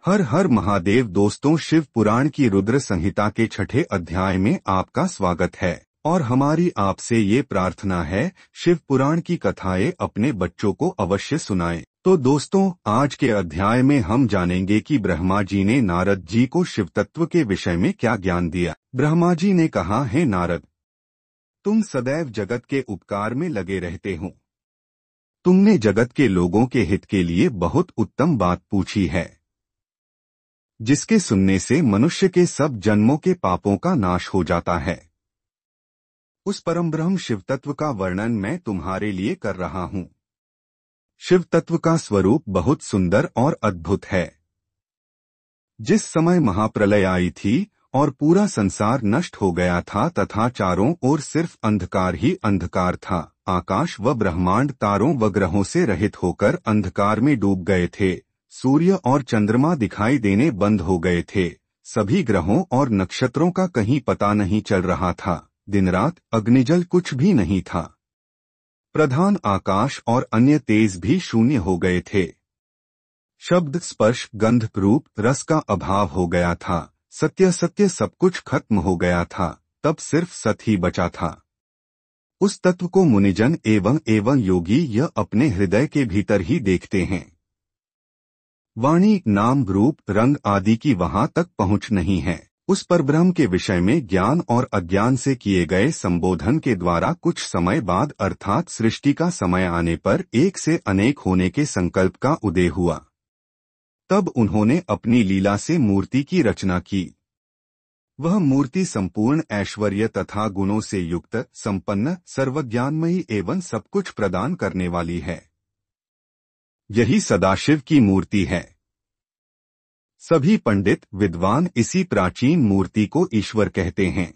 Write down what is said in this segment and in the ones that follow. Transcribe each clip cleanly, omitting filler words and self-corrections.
हर हर महादेव। दोस्तों, शिव पुराण की रुद्र संहिता के 6ठे अध्याय में आपका स्वागत है और हमारी आपसे ये प्रार्थना है, शिव पुराण की कथाएं अपने बच्चों को अवश्य सुनाएं। तो दोस्तों, आज के अध्याय में हम जानेंगे कि ब्रह्मा जी ने नारद जी को शिव तत्व के विषय में क्या ज्ञान दिया। ब्रह्मा जी ने कहा, हे नारद, तुम सदैव जगत के उपकार में लगे रहते हो। तुमने जगत के लोगों के हित के लिए बहुत उत्तम बात पूछी है, जिसके सुनने से मनुष्य के सब जन्मों के पापों का नाश हो जाता है। उस परम ब्रह्म शिव तत्व का वर्णन मैं तुम्हारे लिए कर रहा हूँ। शिव तत्व का स्वरूप बहुत सुंदर और अद्भुत है। जिस समय महाप्रलय आई थी और पूरा संसार नष्ट हो गया था तथा चारों ओर सिर्फ अंधकार ही अंधकार था, आकाश व ब्रह्मांड तारों व ग्रहों से रहित होकर अंधकार में डूब गए थे। सूर्य और चंद्रमा दिखाई देने बंद हो गए थे। सभी ग्रहों और नक्षत्रों का कहीं पता नहीं चल रहा था। दिन रात अग्निजल कुछ भी नहीं था। प्रधान आकाश और अन्य तेज भी शून्य हो गए थे। शब्द, स्पर्श, गंध, रूप, रस का अभाव हो गया था। सत्य सब कुछ खत्म हो गया था। तब सिर्फ सत ही बचा था। उस तत्व को मुनिजन एवं योगी यह अपने हृदय के भीतर ही देखते हैं। वाणी, नाम, रूप, रंग आदि की वहां तक पहुंच नहीं है। उस परब्रह्म के विषय में ज्ञान और अज्ञान से किए गए संबोधन के द्वारा कुछ समय बाद अर्थात सृष्टि का समय आने पर एक से अनेक होने के संकल्प का उदय हुआ। तब उन्होंने अपनी लीला से मूर्ति की रचना की। वह मूर्ति संपूर्ण ऐश्वर्य तथा गुणों से युक्त, संपन्न, सर्वज्ञानमयी एवं सब कुछ प्रदान करने वाली है। यही सदाशिव की मूर्ति है। सभी पंडित विद्वान इसी प्राचीन मूर्ति को ईश्वर कहते हैं।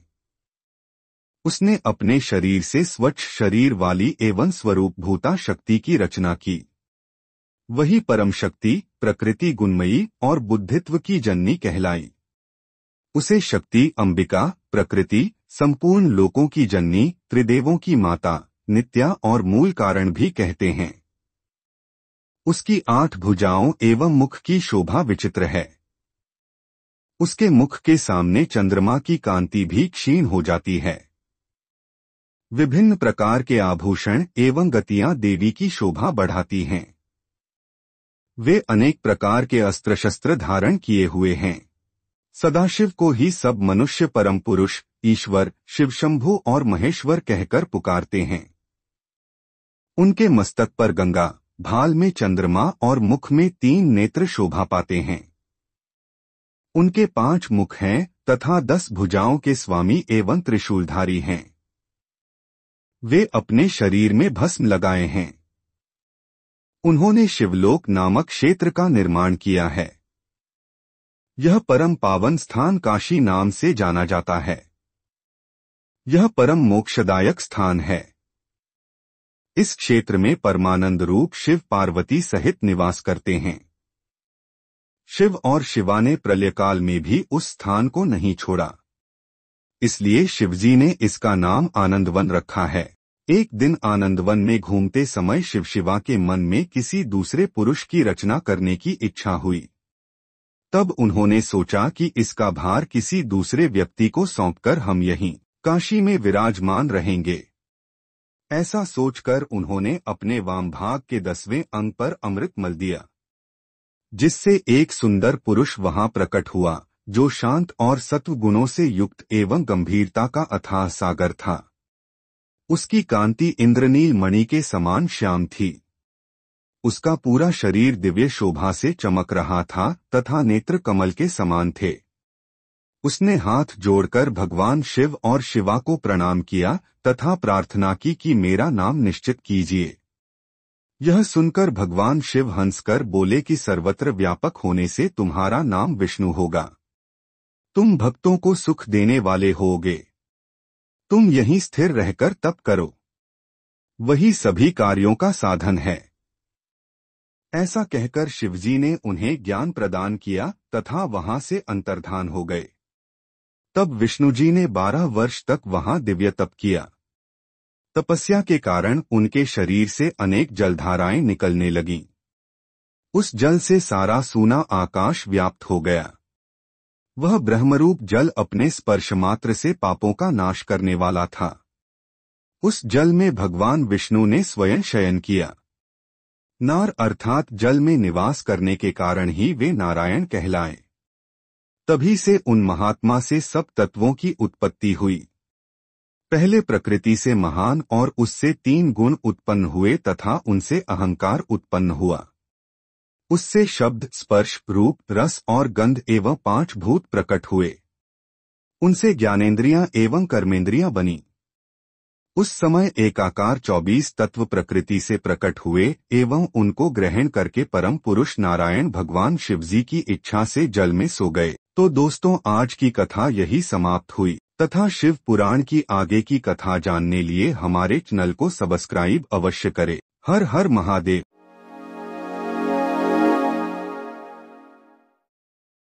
उसने अपने शरीर से स्वच्छ शरीर वाली एवं स्वरूप भूता शक्ति की रचना की। वही परम शक्ति, प्रकृति गुणमयी और बुद्धित्व की जननी कहलाई। उसे शक्ति, अंबिका, प्रकृति, संपूर्ण लोकों की जननी, त्रिदेवों की माता, नित्या और मूल कारण भी कहते हैं। उसकी 8 भुजाओं एवं मुख की शोभा विचित्र है। उसके मुख के सामने चंद्रमा की कांति भी क्षीण हो जाती है। विभिन्न प्रकार के आभूषण एवं गतियां देवी की शोभा बढ़ाती हैं। वे अनेक प्रकार के अस्त्र शस्त्र धारण किए हुए हैं। सदाशिव को ही सब मनुष्य परम पुरुष, ईश्वर, शिवशंभु और महेश्वर कहकर पुकारते हैं। उनके मस्तक पर गंगा, भाल में चंद्रमा और मुख में 3 नेत्र शोभा पाते हैं। उनके 5 मुख हैं तथा 10 भुजाओं के स्वामी एवं त्रिशूलधारी हैं। वे अपने शरीर में भस्म लगाए हैं। उन्होंने शिवलोक नामक क्षेत्र का निर्माण किया है। यह परम पावन स्थान काशी नाम से जाना जाता है। यह परम मोक्षदायक स्थान है। इस क्षेत्र में परमानंद रूप शिव पार्वती सहित निवास करते हैं। शिव और शिवा ने प्रलयकाल में भी उस स्थान को नहीं छोड़ा, इसलिए शिवजी ने इसका नाम आनंदवन रखा है। एक दिन आनंदवन में घूमते समय शिव शिवा के मन में किसी दूसरे पुरुष की रचना करने की इच्छा हुई। तब उन्होंने सोचा कि इसका भार किसी दूसरे व्यक्ति को सौंपकर हम यहीं काशी में विराजमान रहेंगे। ऐसा सोचकर उन्होंने अपने वाम भाग के 10वें अंग पर अमृत मल दिया, जिससे एक सुंदर पुरुष वहां प्रकट हुआ, जो शांत और सत्व गुणों से युक्त एवं गंभीरता का अथाह सागर था। उसकी कांति इंद्रनील मणि के समान श्याम थी। उसका पूरा शरीर दिव्य शोभा से चमक रहा था तथा नेत्र कमल के समान थे। उसने हाथ जोड़कर भगवान शिव और शिवा को प्रणाम किया तथा प्रार्थना की कि मेरा नाम निश्चित कीजिए। यह सुनकर भगवान शिव हंसकर बोले कि सर्वत्र व्यापक होने से तुम्हारा नाम विष्णु होगा। तुम भक्तों को सुख देने वाले होगे। तुम यहीं स्थिर रहकर तप करो। वही सभी कार्यों का साधन है। ऐसा कहकर शिवजी ने उन्हें ज्ञान प्रदान किया तथा वहां से अंतर्धान हो गए। तब विष्णुजी ने 12 वर्ष तक वहां दिव्य तप किया। तपस्या के कारण उनके शरीर से अनेक जलधाराएं निकलने लगीं। उस जल से सारा सूना आकाश व्याप्त हो गया। वह ब्रह्मरूप जल अपने स्पर्श मात्र से पापों का नाश करने वाला था। उस जल में भगवान विष्णु ने स्वयं शयन किया। नार अर्थात जल में निवास करने के कारण ही वे नारायण कहलाए। तभी से उन महात्मा से सब तत्वों की उत्पत्ति हुई। पहले प्रकृति से महान और उससे 3 गुण उत्पन्न हुए तथा उनसे अहंकार उत्पन्न हुआ। उससे शब्द, स्पर्श, रूप, रस और गंध एवं 5 भूत प्रकट हुए। उनसे ज्ञानेंद्रियां एवं कर्मेंद्रियां बनी। उस समय एकाकार 24 तत्व प्रकृति से प्रकट हुए एवं उनको ग्रहण करके परम पुरुष नारायण भगवान शिवजी की इच्छा से जल में सो गए। तो दोस्तों, आज की कथा यही समाप्त हुई तथा शिव पुराण की आगे की कथा जानने लिए हमारे चैनल को सब्सक्राइब अवश्य करें। हर हर महादेव।